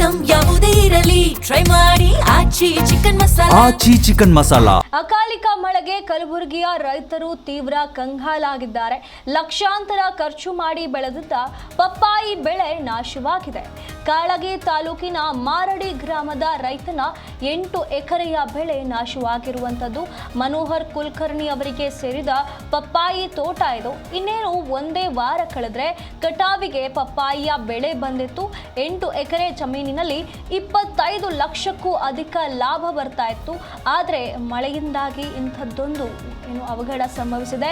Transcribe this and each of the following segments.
Item ಯಾವುದೇ ಇರಲಿ try ಮಾಡಿ ಆಚಿ ಚಿಕನ್ ಮಸಾಲಾ. ಅಕಾಲಿಕ ಮಳೆಗೆ ಕಲಬುರಗಿಯ ರೈತರು ತೀವ್ರ ಕಂಗಾಲಾಗಿದ್ದಾರೆ. ಲಕ್ಷಾಂತರ ಖರ್ಚು ಮಾಡಿ ಬೆಳೆದಿದ್ದ ಪಪ್ಪಾಯಿ ಬೆಳೆ ನಾಶವಾಗಿದೆ. ಕಾಳಗಿ ತಾಲೂಕಿನ ಮಾರಡಿ ಗ್ರಾಮದ ರೈತನ 8 ಎಕರೆಯ ಬೆಳೆ ನಾಶವಾಗಿರುವಂಥದ್ದು. ಮನೋಹರ್ ಕುಲಕರ್ಣಿ ಅವರಿಗೆ ಸೇರಿದ ಪಪ್ಪಾಯಿ ತೋಟ ಇದು. ಇನ್ನೇನು ಒಂದೇ ವಾರ ಕಳೆದ್ರೆ ಕಟಾವಿಗೆ ಪಪ್ಪಾಯಿಯ ಬೆಳೆ ಬಂದಿತ್ತು. 8 ಎಕರೆ ಜಮೀನಿನಲ್ಲಿ 25 ಲಕ್ಷಕ್ಕೂ ಅಧಿಕ ಲಾಭ ಬರ್ತಾ ಇತ್ತು. ಆದರೆ ಮಳೆಯಿಂದಾಗಿ ಇಂಥದ್ದೊಂದು ಅವಘಡ ಸಂಭವಿಸಿದೆ.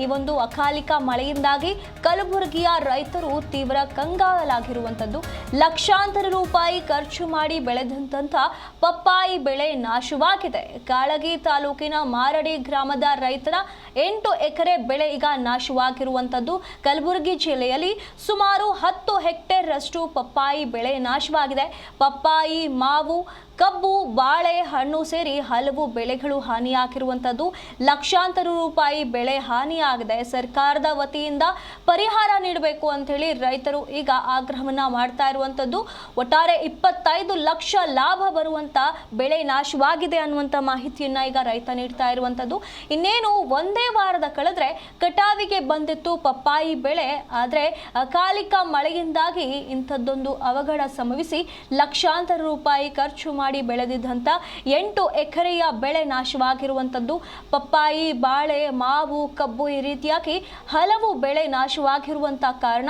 ಈ ಒಂದು ಅಕಾಲಿಕ ಮಳೆಯಿಂದಾಗಿ ಕಲಬುರಗಿಯ ರೈತರು ತೀವ್ರ ಕಂಗಾಲಾಗಿರುವಂಥದ್ದು. ಲಕ್ಷಾಂತರ ರೂಪಾಯಿ ಖರ್ಚು ಮಾಡಿ ಬೆಳೆದಂಥ ಪಪ್ಪಾಯಿ ಬೆಳೆ ನಾಶವಾಗಿದೆ. ಕಾಳಗಿ ತಾಲೂಕಿನ ಮಾರಡಿ ಗ್ರಾಮದ ರೈತನ 8 ಎಕರೆ ಬೆಳೆ ಈಗ ನಾಶವಾಗಿರುವಂಥದ್ದು. ಕಲಬುರಗಿ ಜಿಲ್ಲೆಯಲ್ಲಿ ಸುಮಾರು 10 ಹೆಕ್ಟೇರ್ ರಷ್ಟು ಪಪ್ಪಾಯಿ ಬೆಳೆ ನಾಶವಾಗಿದೆ. ಪಪ್ಪಾಯಿ, ಮಾವು, ಕಬ್ಬು, ಬಾಳೆ ಹಣ್ಣು ಸೇರಿ ಹಲವು ಬೆಳೆಗಳು ಹಾನಿಯಾಗಿರುವಂಥದ್ದು. ಲಕ್ಷಾಂತರ ರೂಪಾಯಿ ಬೆಳೆ ಹಾನಿಯಾಗಿದೆ. ಸರ್ಕಾರದ ವತಿಯಿಂದ ಪರಿಹಾರ ನೀಡಬೇಕು ಅಂತ ಹೇಳಿ ರೈತರು ಈಗ ಆಗ್ರಹವನ್ನ ಮಾಡ್ತಾ ಇರುವಂಥದ್ದು. ಒಟ್ಟಾರೆ 25 ಲಕ್ಷ ಲಾಭ ಬರುವಂತ ಬೆಳೆ ನಾಶವಾಗಿದೆ ಅನ್ನುವಂಥ ಮಾಹಿತಿಯನ್ನ ಈಗ ರೈತ ನೀಡ್ತಾ ಇರುವಂಥದ್ದು. ಇನ್ನೇನು ಒಂದೇ ವಾರದ ಕಳೆದ್ರೆ ಕಟಾವಿಗೆ ಬಂದಿತ್ತು ಪಪ್ಪಾಯಿ ಬೆಳೆ. ಆದರೆ ಅಕಾಲಿಕ ಮಳೆಯಿಂದಾಗಿ ಇಂಥದ್ದೊಂದು ಅವಘಡ ಸಂಭವಿಸಿ ಲಕ್ಷಾಂತರ ರೂಪಾಯಿ ಖರ್ಚು ಮಾಡಿ ಬೆಳೆದಿದ್ದಂಥ 8 ಎಕರೆಯ ಬೆಳೆ ನಾಶವಾಗಿರುವಂಥದ್ದು. ಪಪ್ಪಾಯಿ, ಬಾಳೆ, ಮಾವು, ಕಬ್ಬು ಈ ರೀತಿಯಾಗಿ ಹಲವು ಬೆಳೆ ನಾಶವಾಗಿರುವಂಥ ಕಾರಣ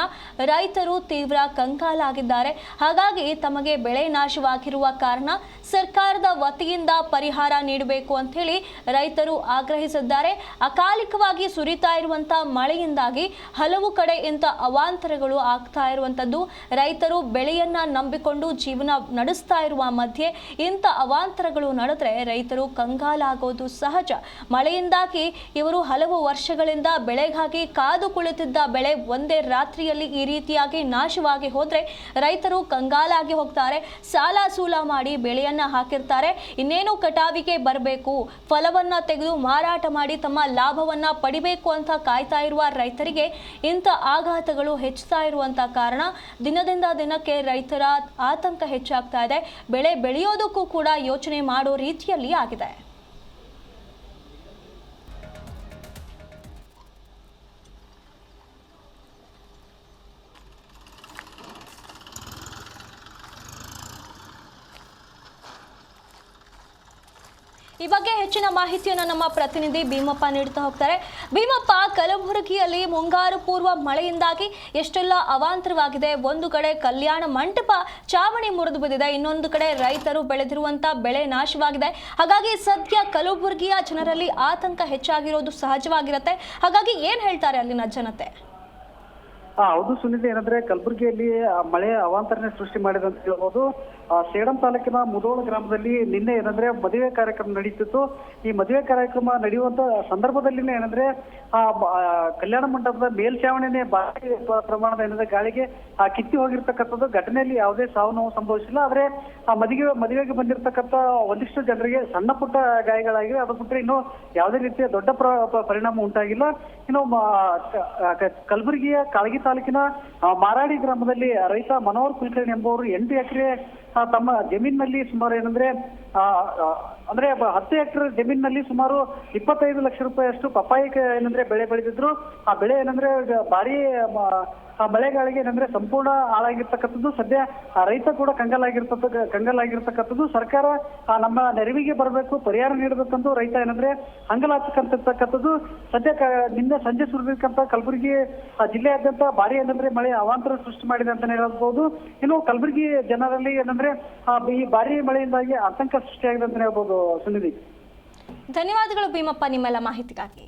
ರೈತರು ತೀವ್ರ ಕಂಗಾಲಾಗಿದ್ದಾರೆ. ಹಾಗಾಗಿ ತಮಗೆ ಬೆಳೆ ನಾಶವಾಗಿರುವ ಕಾರಣ ಸರ್ಕಾರದ ವತಿಯಿಂದ ಪರಿಹಾರ ನೀಡಬೇಕು ಅಂತ ಹೇಳಿ ರೈತರು ಆಗ್ರಹಿಸಿದ್ದಾರೆ. ಅಕಾಲಿಕವಾಗಿ ಸುರಿತಾ ಇರುವಂಥ ಮಳೆಯಿಂದಾಗಿ ಹಲವು ಕಡೆ ಇಂಥ ಅವಾಂತರಗಳು ಆಗ್ತಾ ಇರುವಂಥದ್ದು. ರೈತರು ಬೆಳೆಯನ್ನ ನಂಬಿಕೊಂಡು ಜೀವನ ನಡೆಸ್ತಾ ಇರುವ ಮಧ್ಯೆ ಇಂಥ ಅವಾಂತರಗಳು ನಡೆದ್ರೆ ರೈತರು ಕಂಗಾಲಾಗೋದು ಸಹಜ. ಮಳೆಯಿಂದಾಗಿ ಇವರು ಹಲವು ವರ್ಷಗಳಿಂದ ಬೆಳೆಗಾಗಿ ಕಾದು ಕುಳಿತಿದ್ದ ಬೆಳೆ ಒಂದೇ ರಾತ್ರಿಯಲ್ಲಿ ಈ ರೀತಿಯಾಗಿ ನಾಶವಾಗಿ ಹೋದ್ರೆ ರೈತರು ಕಂಗಾಲಾಗಿ ಹೋಗ್ತಾರೆ. ಸಾಲ ಸೂಲ ಮಾಡಿ ಬೆಳೆಯನ್ನ ಹಾಕಿರ್ತಾರೆ. ಇನ್ನೇನು ಕಟಾವಿಗೆ ಬರಬೇಕು, ಫಲವನ್ನ ತೆಗೆದು ಮಾರಾಟ ಮಾಡಿ ತಮ್ಮ ಲಾಭವನ್ನ ಪಡಿಬೇಕು ಅಂತ ಕಾಯ್ತಾ ಇರುವ ರೈತರಿಗೆ ಇಂಥ ಆಘಾತಗಳು ಹೆಚ್ಚುತ್ತಾ ಇರುವಂತ ಕಾರಣ ದಿನದಿಂದ ದಿನಕ್ಕೆ ರೈತರ ಆತಂಕ ಹೆಚ್ಚಾಗ್ತಾ ಇದೆ. ಬೆಳೆ ಬೆಳೆಯೋದಕ್ಕೂ ಕೂಡ ಯೋಚನೆ ಮಾಡೋ ರೀತಿಯಲ್ಲಿ ಆಗಿದೆ. ಈ ಬಗ್ಗೆ ಹೆಚ್ಚಿನ ಮಾಹಿತಿಯನ್ನು ನಮ್ಮ ಪ್ರತಿನಿಧಿ ಭೀಮಪ್ಪ ನೀಡ್ತಾ ಹೋಗ್ತಾರೆ. ಭೀಮಪ್ಪ, ಕಲಬುರಗಿಯಲ್ಲಿ ಮುಂಗಾರು ಪೂರ್ವ ಮಳೆಯಿಂದಾಗಿ ಎಷ್ಟೆಲ್ಲ ಅವಾಂತರವಾಗಿದೆ. ಒಂದು ಕಡೆ ಕಲ್ಯಾಣ ಮಂಟಪ ಚಾವಣಿ ಮುರಿದು ಬಿದ್ದಿದೆ, ಇನ್ನೊಂದು ಕಡೆ ರೈತರು ಬೆಳೆದಿರುವಂತ ಬೆಳೆ ನಾಶವಾಗಿದೆ. ಹಾಗಾಗಿ ಸದ್ಯ ಕಲಬುರಗಿಯ ಜನರಲ್ಲಿ ಆತಂಕ ಹೆಚ್ಚಾಗಿರೋದು ಸಹಜವಾಗಿರುತ್ತೆ. ಹಾಗಾಗಿ ಏನ್ ಹೇಳ್ತಾರೆ ಅಲ್ಲಿನ ಜನತೆ? ಹೌದು ಸುನಿಧಿ, ಏನಂದ್ರೆ ಕಲಬುರಗಿಯಲ್ಲಿ ಮಳೆ ಅವಾಂತರನೇ ಸೃಷ್ಟಿ ಮಾಡಿದೆ ಅಂತ ಹೇಳ್ಬೋದು. ಸೇಡಂ ತಾಲೂಕಿನ ಮುದೋಳ ಗ್ರಾಮದಲ್ಲಿ ನಿನ್ನೆ ಏನಂದ್ರೆ ಮದುವೆ ಕಾರ್ಯಕ್ರಮ ನಡೀತಿತ್ತು. ಈ ಮದುವೆ ಕಾರ್ಯಕ್ರಮ ನಡೆಯುವಂತ ಸಂದರ್ಭದಲ್ಲಿನೇ ಏನಂದ್ರೆ ಕಲ್ಯಾಣ ಮಂಟಪದ ಮೇಲ್ಛಾವಣಿನೇ ಭಾರಿ ಪ್ರಮಾಣದ ಏನಂದ್ರೆ ಗಾಳಿಗೆ ಕಿತ್ತಿ ಹೋಗಿರ್ತಕ್ಕಂಥದ್ದು. ಘಟನೆಯಲ್ಲಿ ಯಾವುದೇ ಸಾವು ನೋವು ಸಂಭವಿಸಿಲ್ಲ. ಆದ್ರೆ ಮದುವೆಗೆ ಬಂದಿರತಕ್ಕಂಥ ಒಂದಿಷ್ಟು ಜನರಿಗೆ ಸಣ್ಣ ಪುಟ್ಟ ಗಾಯಗಳಾಗಿವೆ. ಅದು ಬಿಟ್ಟರೆ ಇನ್ನು ಯಾವುದೇ ರೀತಿಯ ದೊಡ್ಡ ಪರಿಣಾಮ ಉಂಟಾಗಿಲ್ಲ. ಇನ್ನು ಕಲಬುರಗಿಯ ಕಾಳಗಿ ತಾಲೂಕಿನ ಮಾರಾಡಿ ಗ್ರಾಮದಲ್ಲಿ ರೈತ ಮನೋಹರ್ ಕುಲಕರ್ಣಿ ಎಂಬುವರು 8 ಎಕರೆ ತಮ್ಮ ಜಮೀನಿನಲ್ಲಿ ಸುಮಾರು ಏನಂದ್ರೆ 10 ಎಕರೆ ಜಮೀನಿನಲ್ಲಿ ಸುಮಾರು 25 ಲಕ್ಷ ರೂಪಾಯಿ ಅಷ್ಟು ಪಪ್ಪಾಯಿ ಏನಂದ್ರೆ ಬೆಳೆ ಬೆಳೆದಿದ್ರು. ಆ ಬೆಳೆ ಏನಂದ್ರೆ ಭಾರಿ ಮಳೆಗಾಳಿಗೆ ಏನಂದ್ರೆ ಸಂಪೂರ್ಣ ಹಾಳಾಗಿರ್ತಕ್ಕಂಥದ್ದು. ಸದ್ಯ ರೈತ ಕೂಡ ಕಂಗಾಲಾಗಿರ್ತಕ್ಕಂಥದ್ದು. ಸರ್ಕಾರ ನಮ್ಮ ನೆರವಿಗೆ ಬರಬೇಕು, ಪರಿಹಾರ ನೀಡಬೇಕಂತೂ ರೈತ ಏನಂದ್ರೆ ಹಂಗಲಾಗ್ತಕ್ಕಂಥದ್ದು. ಸದ್ಯ ನಿನ್ನೆ ಸಂಜೆ ಸುರಿದಿರ್ತಕ್ಕಂಥ ಕಲಬುರಗಿ ಜಿಲ್ಲೆಯಾದ್ಯಂತ ಭಾರಿ ಏನಂದ್ರೆ ಮಳೆ ಅವಾಂತರ ಸೃಷ್ಟಿ ಮಾಡಿದೆ ಅಂತಾನೆ ಹೇಳ್ಬೋದು. ಇನ್ನು ಕಲಬುರಗಿ ಜನರಲ್ಲಿ ಏನಂದ್ರೆ ಈ ಭಾರಿ ಮಳೆಯಿಂದಾಗಿ ಆತಂಕ ಸೃಷ್ಟಿಯಾಗಿದೆ ಅಂತಾನೆ ಹೇಳ್ಬೋದು. ಸುನಿಧಿ, ಧನ್ಯವಾದಗಳು ಭೀಮಪ್ಪ ನಿಮ್ಮೆಲ್ಲ ಮಾಹಿತಿಗಾಗಿ.